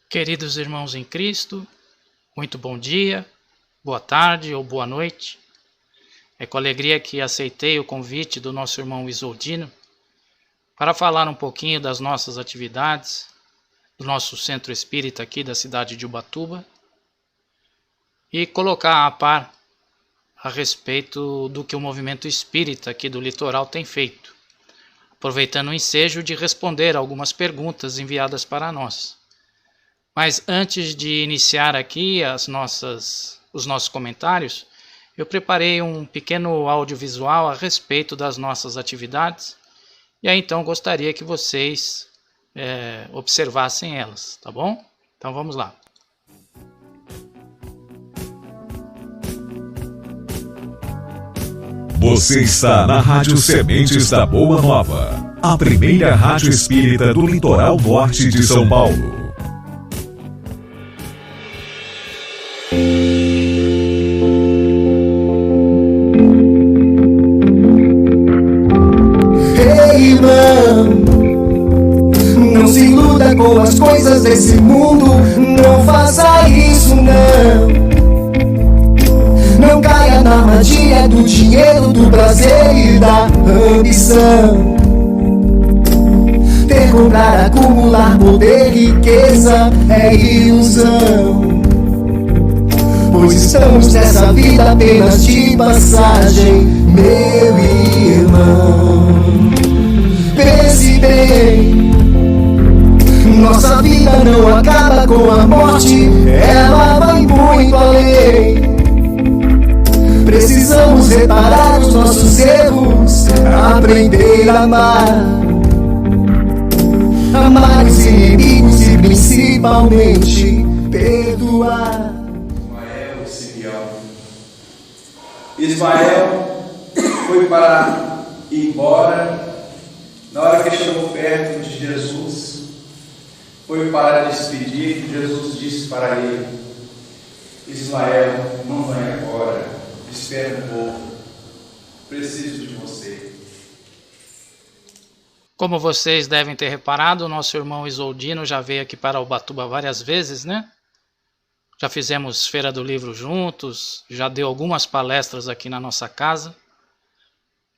Queridos irmãos em Cristo, muito bom dia, boa tarde ou boa noite. É com alegria que aceitei o convite do nosso irmão Isoldino para falar um pouquinho das nossas atividades, do nosso centro espírita aqui da cidade de Ubatuba e colocar a par a respeito do que o movimento espírita aqui do litoral tem feito, aproveitando o ensejo de responder algumas perguntas enviadas para nós. Mas antes de iniciar aqui os nossos comentários, eu preparei um pequeno audiovisual a respeito das nossas atividades e aí então gostaria que vocês observassem elas, tá bom? Então vamos lá. Você está na Rádio Sementes da Boa Nova, a primeira rádio espírita do litoral norte de São Paulo. Ei, irmão, não se iluda com as coisas desse mundo, não faça isso não. Não caia na armadilha do dinheiro, do prazer e da ambição. Ter, comprar, acumular poder, riqueza é ilusão. Pois estamos nessa vida apenas de passagem, meu irmão. Pense bem, nossa vida não acaba com a morte, ela vai muito além. Precisamos reparar os nossos erros, aprender a amar. Amar os inimigos e principalmente perdoar. Ismael e Simeão. Ismael foi para ir embora. Na hora que chegou perto de Jesus, foi para despedir. Jesus disse para ele: Ismael, não vai agora. Espera um pouco, preciso de você. Como vocês devem ter reparado, o nosso irmão Isoldino já veio aqui para Ubatuba várias vezes, né? Já fizemos Feira do Livro juntos, já deu algumas palestras aqui na nossa casa.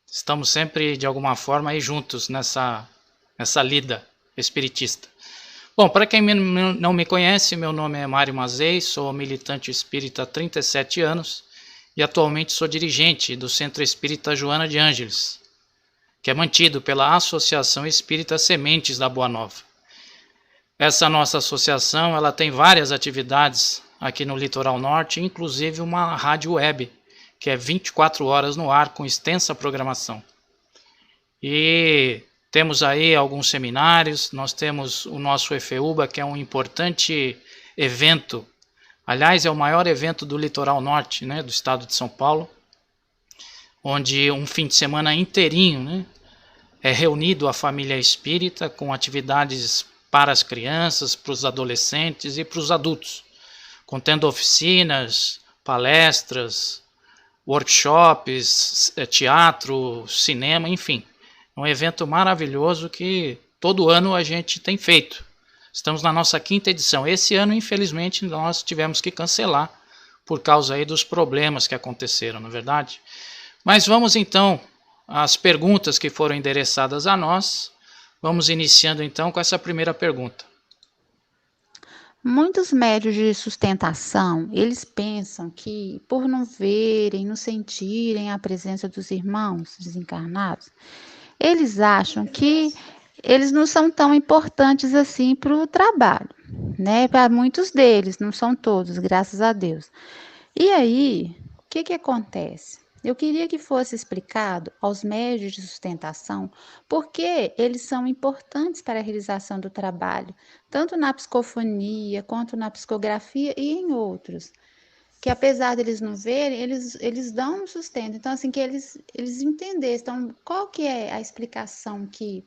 Estamos sempre, de alguma forma, aí juntos nessa lida espiritista. Bom, para quem não me conhece, meu nome é Mário Mazei, sou militante espírita há 37 anos. E atualmente sou dirigente do Centro Espírita Joana de Ângeles, que é mantido pela Associação Espírita Sementes da Boa Nova. Essa nossa associação ela tem várias atividades aqui no Litoral Norte, inclusive uma rádio web, que é 24 horas no ar, com extensa programação. E temos aí alguns seminários, nós temos o nosso EFEUBA, que é um importante evento. Aliás, é o maior evento do litoral norte, né, do estado de São Paulo, onde um fim de semana inteirinho, né, é reunido a família espírita com atividades para as crianças, para os adolescentes e para os adultos, contendo oficinas, palestras, workshops, teatro, cinema, enfim. É um evento maravilhoso que todo ano a gente tem feito. Estamos na nossa 5ª edição. Esse ano, infelizmente, nós tivemos que cancelar por causa aí dos problemas que aconteceram, não é verdade? Mas vamos então às perguntas que foram endereçadas a nós. Vamos iniciando então com essa primeira pergunta. Muitos médios de sustentação, eles pensam que por não verem, não sentirem a presença dos irmãos desencarnados, eles acham que eles não são tão importantes assim para o trabalho, né? Para muitos deles, não são todos, graças a Deus. E aí, o que acontece? Eu queria que fosse explicado aos médios de sustentação por que eles são importantes para a realização do trabalho, tanto na psicofonia, quanto na psicografia e em outros. Que apesar deles não verem, eles dão um sustento. Então, assim, que eles entendessem. Então, qual que é a explicação que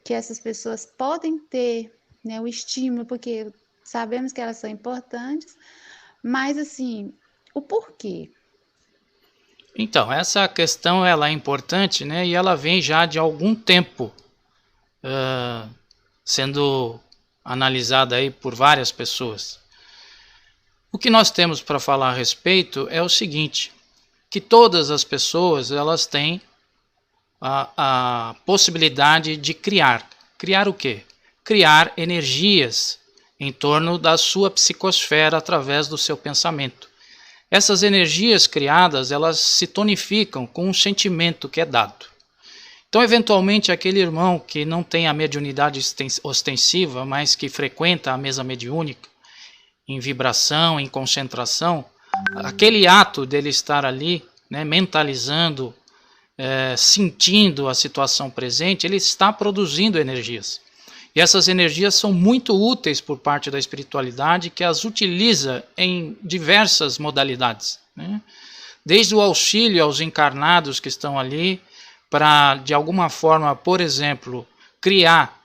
essas pessoas podem ter, né, o estímulo, porque sabemos que elas são importantes, mas assim, o porquê? Então, essa questão ela é importante, né, e ela vem já de algum tempo sendo analisada aí por várias pessoas. O que nós temos para falar a respeito é o seguinte, que todas as pessoas elas têm a possibilidade de criar. Criar o quê? Criar energias em torno da sua psicosfera através do seu pensamento. Essas energias criadas, elas se tonificam com um sentimento que é dado. Então, eventualmente, aquele irmão que não tem a mediunidade ostensiva, mas que frequenta a mesa mediúnica, em vibração, em concentração, aquele ato dele estar ali, né, mentalizando, sentindo a situação presente, ele está produzindo energias. E essas energias são muito úteis por parte da espiritualidade, que as utiliza em diversas modalidades, né? Desde o auxílio aos encarnados que estão ali, para, de alguma forma, por exemplo, criar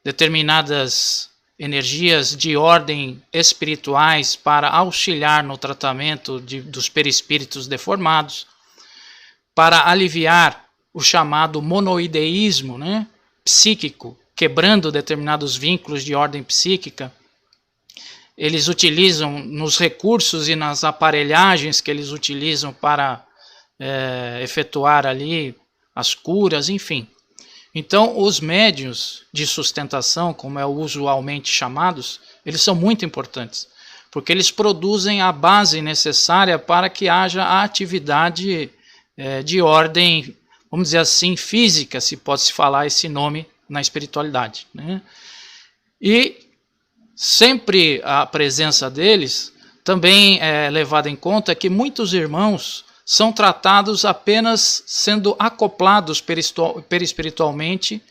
determinadas energias de ordem espirituais para auxiliar no tratamento dos perispíritos deformados, para aliviar o chamado monoideísmo, né, psíquico, quebrando determinados vínculos de ordem psíquica. Eles utilizam nos recursos e nas aparelhagens que eles utilizam para efetuar ali as curas, enfim. Então, os médiuns de sustentação, como é usualmente chamados, eles são muito importantes, porque eles produzem a base necessária para que haja a atividade de ordem, vamos dizer assim, física, se pode-se falar esse nome na espiritualidade, né? E sempre a presença deles também é levada em conta que muitos irmãos são tratados apenas sendo acoplados perispiritualmente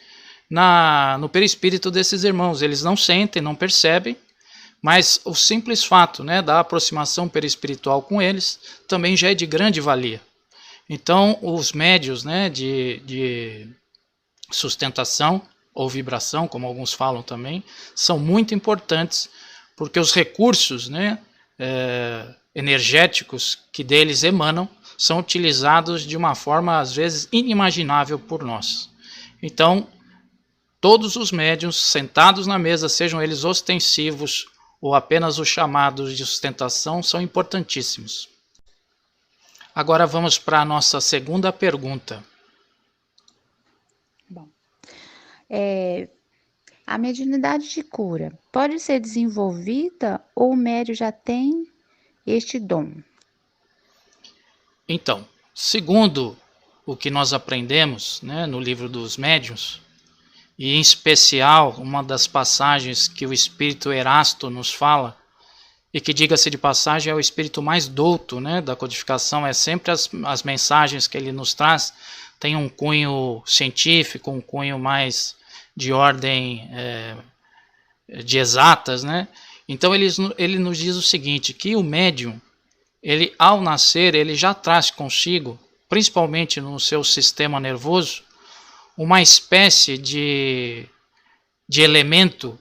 no perispírito desses irmãos. Eles não sentem, não percebem, mas o simples fato, né, da aproximação perispiritual com eles também já é de grande valia. Então, os médios, né, de sustentação ou vibração, como alguns falam também, são muito importantes, porque os recursos, né, energéticos que deles emanam são utilizados de uma forma, às vezes, inimaginável por nós. Então, todos os médiuns sentados na mesa, sejam eles ostensivos ou apenas os chamados de sustentação, são importantíssimos. Agora vamos para a nossa segunda pergunta. Bom, a mediunidade de cura pode ser desenvolvida ou o médium já tem este dom? Então, segundo o que nós aprendemos, né, no livro dos médiuns, e em especial uma das passagens que o espírito Erasto nos fala, e que, diga-se de passagem, é o espírito mais douto, né, da codificação, é sempre as mensagens que ele nos traz, tem um cunho científico, um cunho mais de ordem de exatas, né? Então ele nos diz o seguinte, que o médium, ele ao nascer, ele já traz consigo, principalmente no seu sistema nervoso, uma espécie de elemento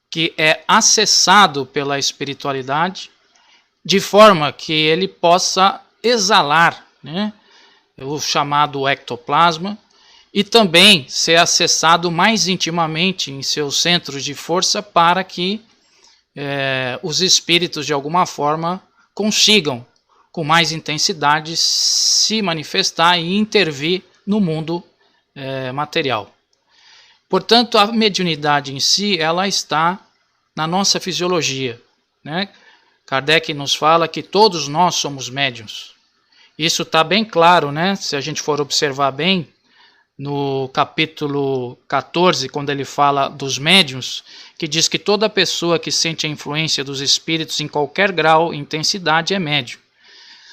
que é acessado pela espiritualidade, de forma que ele possa exalar, né, o chamado ectoplasma, e também ser acessado mais intimamente em seus centros de força para que os espíritos, de alguma forma, consigam, com mais intensidade, se manifestar e intervir no mundo material. Portanto, a mediunidade em si, ela está na nossa fisiologia, né? Kardec nos fala que todos nós somos médiuns. Isso está bem claro, né? Se a gente for observar bem, no capítulo 14, quando ele fala dos médiuns, que diz que toda pessoa que sente a influência dos espíritos em qualquer grau e intensidade é médium.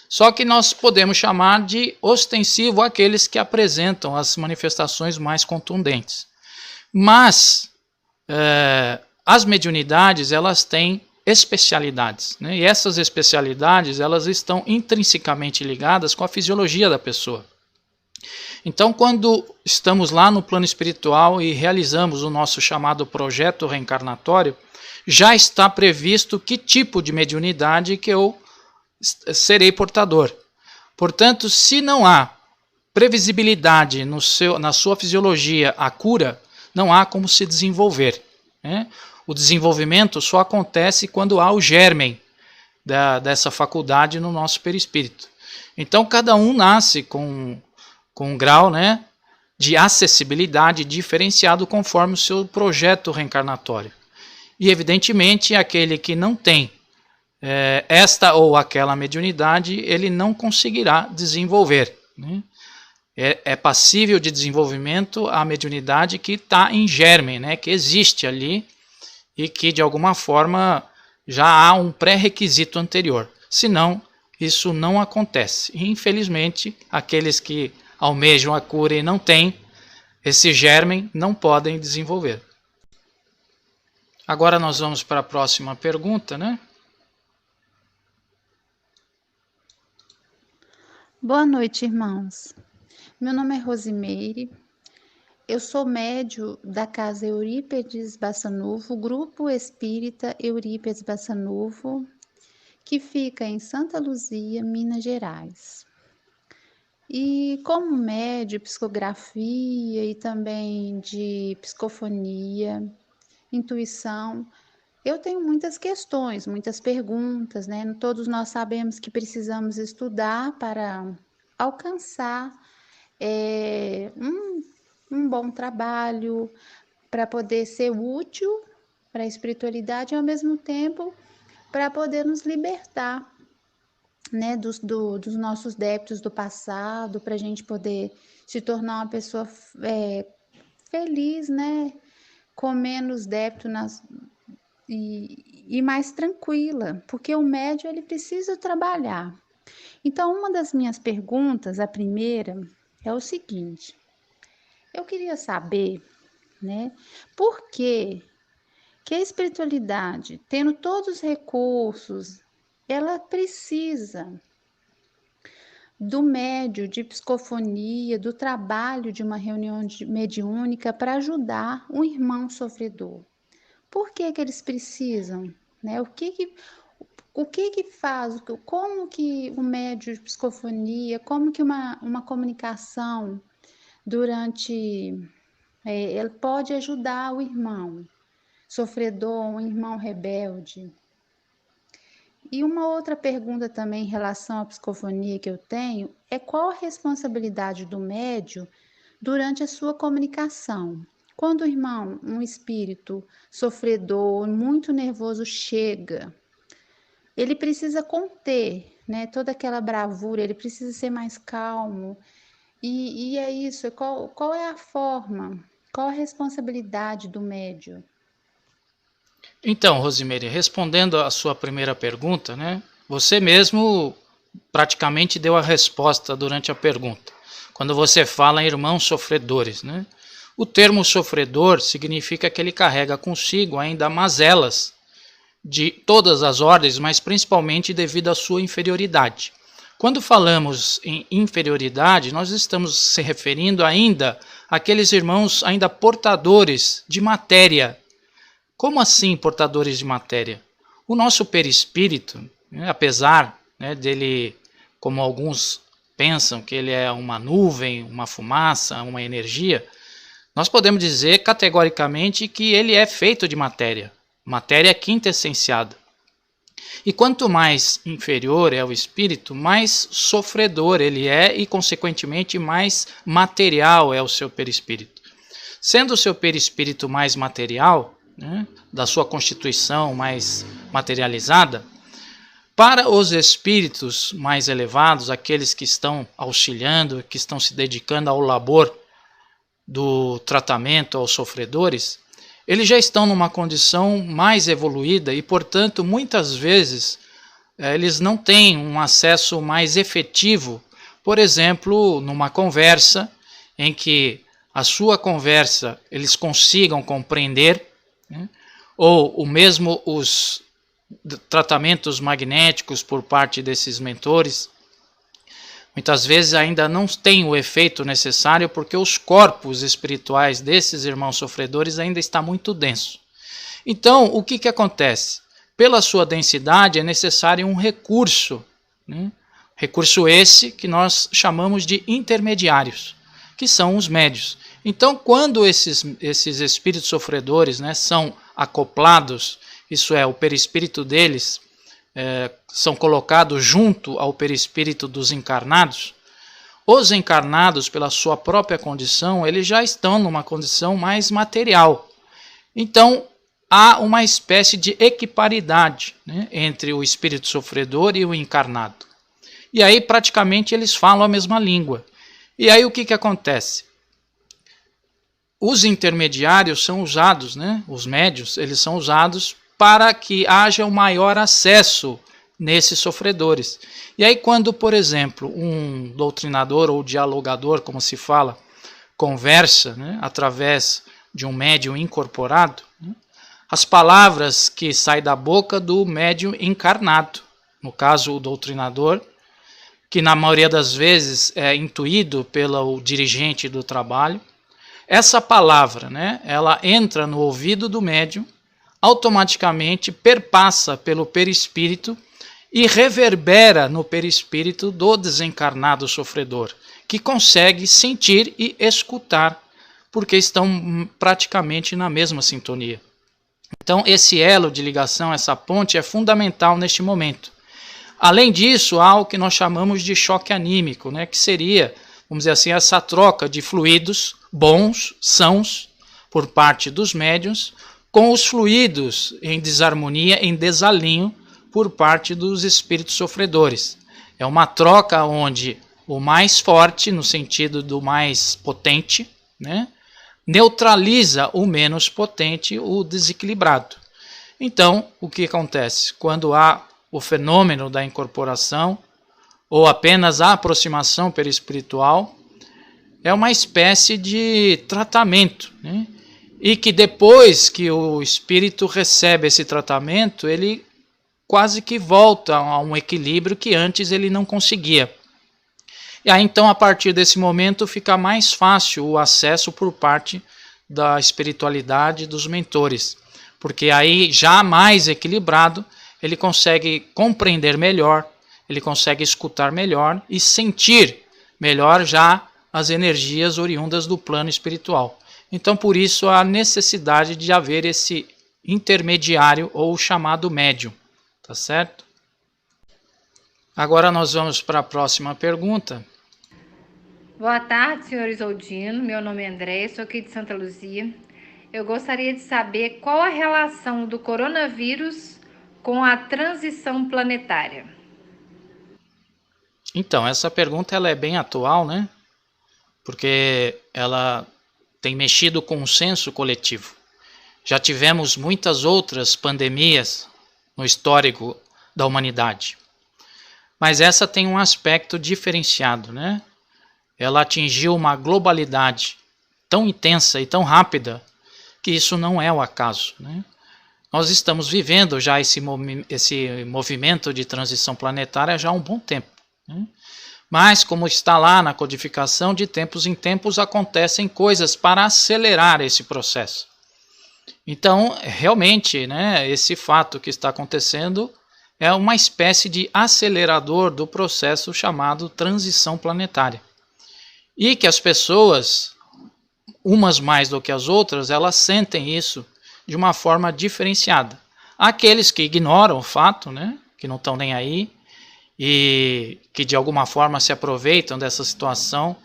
Só que nós podemos chamar de ostensivo aqueles que apresentam as manifestações mais contundentes. Mas as mediunidades, elas têm especialidades, né? E essas especialidades, elas estão intrinsecamente ligadas com a fisiologia da pessoa. Então, quando estamos lá no plano espiritual e realizamos o nosso chamado projeto reencarnatório, já está previsto que tipo de mediunidade que eu serei portador. Portanto, se não há previsibilidade na sua fisiologia a cura, não há como se desenvolver, né? O desenvolvimento só acontece quando há o germen dessa faculdade no nosso perispírito. Então, cada um nasce com um grau, né, de acessibilidade diferenciado conforme o seu projeto reencarnatório. E, evidentemente, aquele que não tem esta ou aquela mediunidade, ele não conseguirá desenvolver, né? É passível de desenvolvimento a mediunidade que está em germe, né, que existe ali e que, de alguma forma, já há um pré-requisito anterior. Senão, isso não acontece. E, infelizmente, aqueles que almejam a cura e não têm esse germe não podem desenvolver. Agora nós vamos para a próxima pergunta, né? Boa noite, irmãos. Meu nome é Rosimeire. Eu sou médium da Casa Eurípedes Bassanufo, Grupo Espírita Eurípedes Bassanufo, que fica em Santa Luzia, Minas Gerais. E como médium, psicografia e também de psicofonia, intuição, eu tenho muitas questões, muitas perguntas, né? Todos nós sabemos que precisamos estudar para alcançar um bom trabalho, para poder ser útil para a espiritualidade e, ao mesmo tempo, para poder nos libertar, né, dos nossos débitos do passado, para a gente poder se tornar uma pessoa feliz, né, com menos débito e mais tranquila, porque o médium ele precisa trabalhar. Então, uma das minhas perguntas, a primeira, é o seguinte: eu queria saber, né, por que a espiritualidade, tendo todos os recursos, ela precisa do médium de psicofonia, do trabalho de uma reunião mediúnica para ajudar um irmão sofredor. Por que eles precisam, né? O que faz, como que o médium de psicofonia, como que uma comunicação ele pode ajudar o irmão sofredor, um irmão rebelde? E uma outra pergunta também em relação à psicofonia que eu tenho é: qual a responsabilidade do médium durante a sua comunicação? Quando o irmão, um espírito sofredor, muito nervoso chega, ele precisa conter, né, toda aquela bravura, ele precisa ser mais calmo. E é isso, qual é a forma, qual a responsabilidade do médium? Então, Rosimeire, respondendo à sua primeira pergunta, né, você mesmo praticamente deu a resposta durante a pergunta, quando você fala em irmãos sofredores, né? O termo sofredor significa que ele carrega consigo ainda mazelas de todas as ordens, mas principalmente devido à sua inferioridade. Quando falamos em inferioridade, nós estamos se referindo ainda àqueles irmãos ainda portadores de matéria. Como assim portadores de matéria? O nosso perispírito, né, apesar, né, dele, como alguns pensam, que ele é uma nuvem, uma fumaça, uma energia, nós podemos dizer categoricamente que ele é feito de matéria, matéria quintessenciada. E quanto mais inferior é o espírito, mais sofredor ele é e, consequentemente, mais material é o seu perispírito. Sendo o seu perispírito mais material, né, da sua constituição mais materializada, para os espíritos mais elevados, aqueles que estão auxiliando, que estão se dedicando ao labor do tratamento aos sofredores, eles já estão numa condição mais evoluída e, portanto, muitas vezes eles não têm um acesso mais efetivo, por exemplo, numa conversa em que a sua conversa eles consigam compreender, né? Ou o mesmo os tratamentos magnéticos por parte desses mentores, muitas vezes ainda não tem o efeito necessário porque os corpos espirituais desses irmãos sofredores ainda está muito denso. Então, o que acontece? Pela sua densidade é necessário um recurso, né? Recurso esse que nós chamamos de intermediários, que são os médios. Então, quando esses espíritos sofredores, né, são acoplados, isso é, o perispírito deles são colocados junto ao perispírito dos encarnados, os encarnados, pela sua própria condição, eles já estão numa condição mais material. Então, há uma espécie de equiparidade, né, entre o espírito sofredor e o encarnado. E aí, praticamente, eles falam a mesma língua. E aí, o que acontece? Os intermediários são usados, né, os médiuns, eles são usados para que haja um maior acesso nesses sofredores. E aí, quando, por exemplo, um doutrinador ou dialogador, como se fala, conversa, né, através de um médium incorporado, né, as palavras que saem da boca do médium encarnado, no caso o doutrinador, que na maioria das vezes é intuído pelo dirigente do trabalho, essa palavra, né, ela entra no ouvido do médium, automaticamente perpassa pelo perispírito e reverbera no perispírito do desencarnado sofredor, que consegue sentir e escutar, porque estão praticamente na mesma sintonia. Então, esse elo de ligação, essa ponte, é fundamental neste momento. Além disso, há o que nós chamamos de choque anímico, né, que seria, vamos dizer assim, essa troca de fluidos bons, sãos, por parte dos médiuns, com os fluidos em desarmonia, em desalinho, por parte dos espíritos sofredores. É uma troca onde o mais forte, no sentido do mais potente, né, neutraliza o menos potente, o desequilibrado. Então, o que acontece? Quando há o fenômeno da incorporação, ou apenas a aproximação perispiritual, é uma espécie de tratamento, né? E que depois que o espírito recebe esse tratamento, ele quase que volta a um equilíbrio que antes ele não conseguia. E aí então, a partir desse momento, fica mais fácil o acesso por parte da espiritualidade dos mentores, porque aí, já mais equilibrado, ele consegue compreender melhor, ele consegue escutar melhor e sentir melhor já as energias oriundas do plano espiritual. Então, por isso, a necessidade de haver esse intermediário ou chamado médium. Tá certo? Agora nós vamos para a próxima pergunta. Boa tarde, senhor Isoldino. Meu nome é André, sou aqui de Santa Luzia. Eu gostaria de saber qual a relação do coronavírus com a transição planetária. Então, essa pergunta ela é bem atual, né? Porque ela tem mexido com o senso coletivo. Já tivemos muitas outras pandemias no histórico da humanidade. Mas essa tem um aspecto diferenciado, né? Ela atingiu uma globalidade tão intensa e tão rápida que isso não é o acaso, né? Nós estamos vivendo já esse movimento de transição planetária já há um bom tempo, né? Mas, como está lá na codificação, de tempos em tempos acontecem coisas para acelerar esse processo. Então, realmente, né, esse fato que está acontecendo é uma espécie de acelerador do processo chamado transição planetária. E que as pessoas, umas mais do que as outras, elas sentem isso de uma forma diferenciada. Há aqueles que ignoram o fato, né, que não estão nem aí, e que de alguma forma se aproveitam dessa situação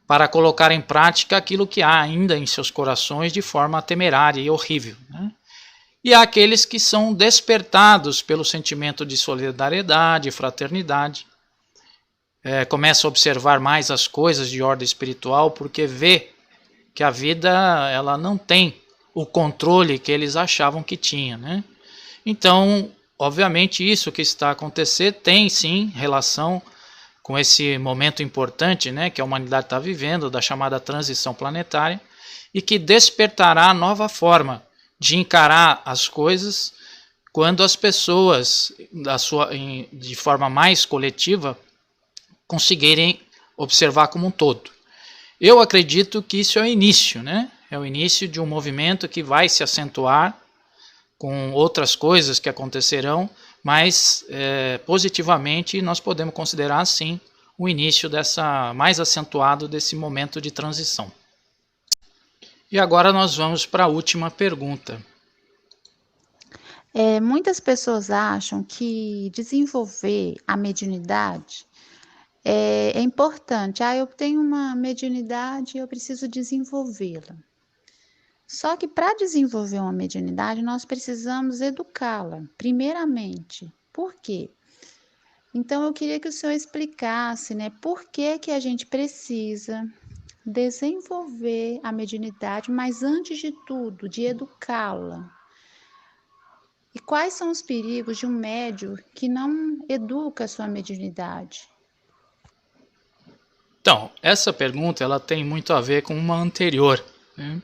para colocar em prática aquilo que há ainda em seus corações de forma temerária e horrível, né? E há aqueles que são despertados pelo sentimento de solidariedade, fraternidade, começam a observar mais as coisas de ordem espiritual porque vê que a vida ela não tem o controle que eles achavam que tinha, né? Então, obviamente, isso que está a acontecer tem sim relação com esse momento importante, né, que a humanidade está vivendo, da chamada transição planetária, e que despertará nova forma de encarar as coisas quando as pessoas, de forma mais coletiva, conseguirem observar como um todo. Eu acredito que isso é o início, né? É o início de um movimento que vai se acentuar com outras coisas que acontecerão, mas positivamente nós podemos considerar sim o início mais acentuado desse momento de transição. E agora nós vamos para a última pergunta. Muitas pessoas acham que desenvolver a mediunidade é importante. Eu tenho uma mediunidade e eu preciso desenvolvê-la. Só que para desenvolver uma mediunidade, nós precisamos educá-la, primeiramente. Por quê? Então, eu queria que o senhor explicasse, né, por que a gente precisa desenvolver a mediunidade, mas antes de tudo, de educá-la. E quais são os perigos de um médium que não educa a sua mediunidade? Então, essa pergunta ela tem muito a ver com uma anterior, né?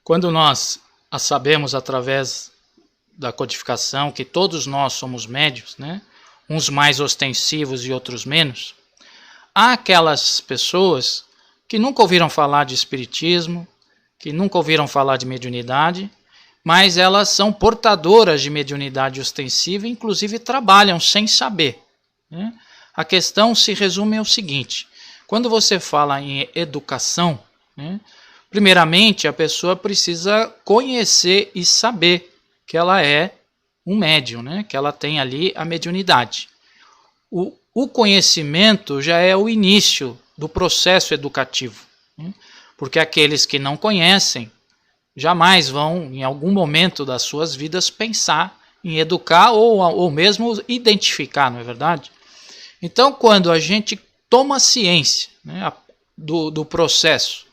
Quando nós a sabemos através da codificação que todos nós somos médiuns, né? Uns mais ostensivos e outros menos, há aquelas pessoas que nunca ouviram falar de espiritismo, que nunca ouviram falar de mediunidade, mas elas são portadoras de mediunidade ostensiva e inclusive trabalham sem saber, né? A questão se resume ao seguinte: quando você fala em educação, né, primeiramente a pessoa precisa conhecer e saber que ela é um médium, né, que ela tem ali a mediunidade. O conhecimento já é o início do processo educativo, né, porque aqueles que não conhecem jamais vão, em algum momento das suas vidas, pensar em educar ou mesmo identificar, não é verdade? Então, quando a gente toma ciência, né, do processo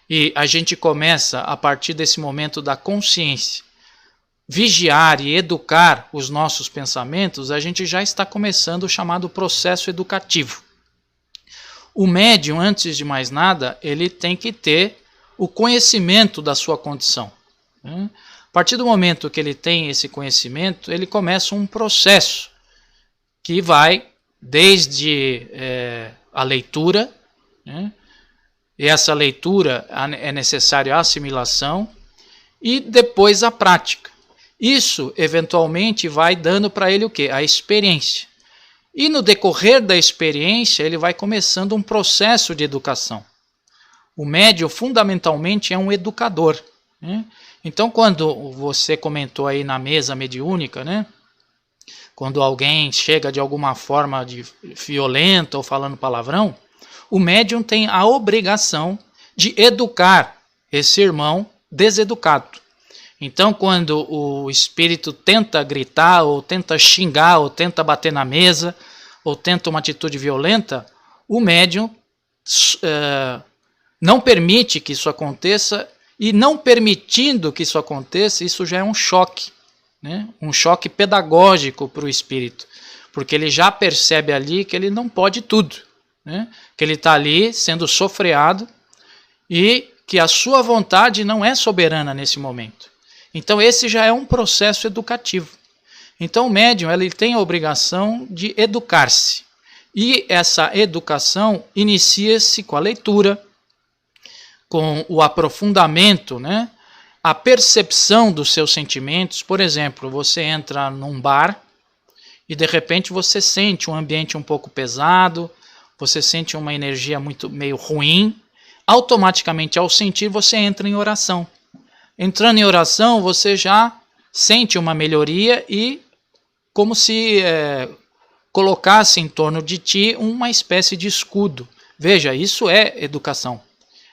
e a gente começa, a partir desse momento da consciência, vigiar e educar os nossos pensamentos, a gente já está começando o chamado processo educativo. O médium, antes de mais nada, ele tem que ter o conhecimento da sua condição, né? A partir do momento que ele tem esse conhecimento, ele começa um processo que vai desde a leitura, né? E essa leitura é necessária a assimilação e depois a prática. Isso, eventualmente, vai dando para ele o quê? A experiência. E no decorrer da experiência, ele vai começando um processo de educação. O médium, fundamentalmente, é um educador, né? Então, quando você comentou aí na mesa mediúnica, né? Quando alguém chega de alguma forma violenta ou falando palavrão, o médium tem a obrigação de educar esse irmão deseducado. Então, quando o espírito tenta gritar, ou tenta xingar, ou tenta bater na mesa, ou tenta uma atitude violenta, o médium não permite que isso aconteça, e não permitindo que isso aconteça, isso já é um choque, né? Um choque pedagógico para o espírito, porque ele já percebe ali que ele não pode tudo, né? Que ele está ali sendo sofreado e que a sua vontade não é soberana nesse momento. Então esse já é um processo educativo. Então o médium ele tem a obrigação de educar-se, e essa educação inicia-se com a leitura, com o aprofundamento, né? A percepção dos seus sentimentos. Por exemplo, você entra num bar e de repente você sente um ambiente um pouco pesado, você sente uma energia meio ruim. Automaticamente, ao sentir, você entra em oração. Entrando em oração, você já sente uma melhoria e como se colocasse em torno de ti uma espécie de escudo. Veja, isso é educação.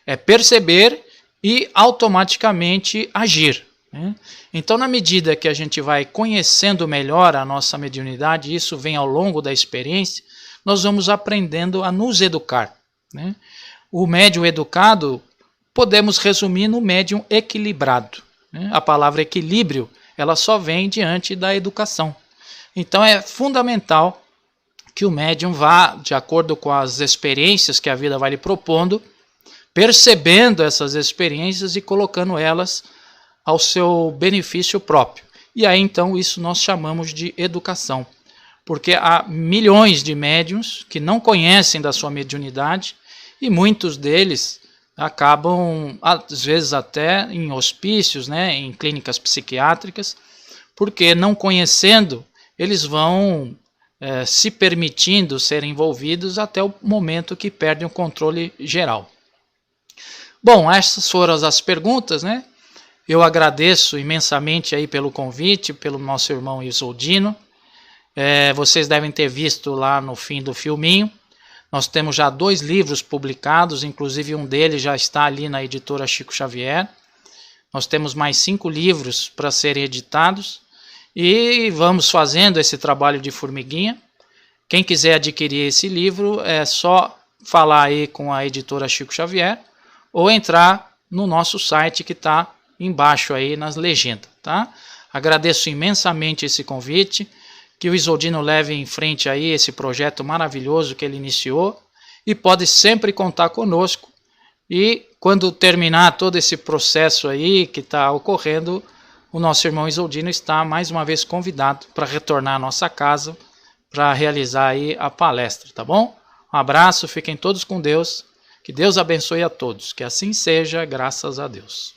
É perceber e automaticamente agir, né? Então, na medida que a gente vai conhecendo melhor a nossa mediunidade, e isso vem ao longo da experiência, nós vamos aprendendo a nos educar, né? O médium educado, podemos resumir no médium equilibrado, né? A palavra equilíbrio, ela só vem diante da educação. Então, é fundamental que o médium vá, de acordo com as experiências que a vida vai lhe propondo, percebendo essas experiências e colocando elas ao seu benefício próprio. E aí, então, isso nós chamamos de educação. Porque há milhões de médiuns que não conhecem da sua mediunidade e muitos deles acabam, às vezes até em hospícios, né, em clínicas psiquiátricas, porque não conhecendo, eles vão se permitindo ser envolvidos até o momento que perdem o controle geral. Bom, essas foram as perguntas, né? Eu agradeço imensamente aí pelo convite, pelo nosso irmão Isoldino. Vocês devem ter visto lá no fim do filminho. Nós temos já 2 livros publicados, inclusive um deles já está ali na editora Chico Xavier. Nós temos mais 5 livros para serem editados e vamos fazendo esse trabalho de formiguinha. Quem quiser adquirir esse livro é só falar aí com a editora Chico Xavier ou entrar no nosso site que está embaixo aí nas legendas, tá? Agradeço imensamente esse convite, que o Isoldino leve em frente aí esse projeto maravilhoso que ele iniciou e pode sempre contar conosco. E quando terminar todo esse processo aí que está ocorrendo, o nosso irmão Isoldino está mais uma vez convidado para retornar à nossa casa para realizar aí a palestra, tá bom? Um abraço, fiquem todos com Deus, que Deus abençoe a todos, que assim seja, graças a Deus.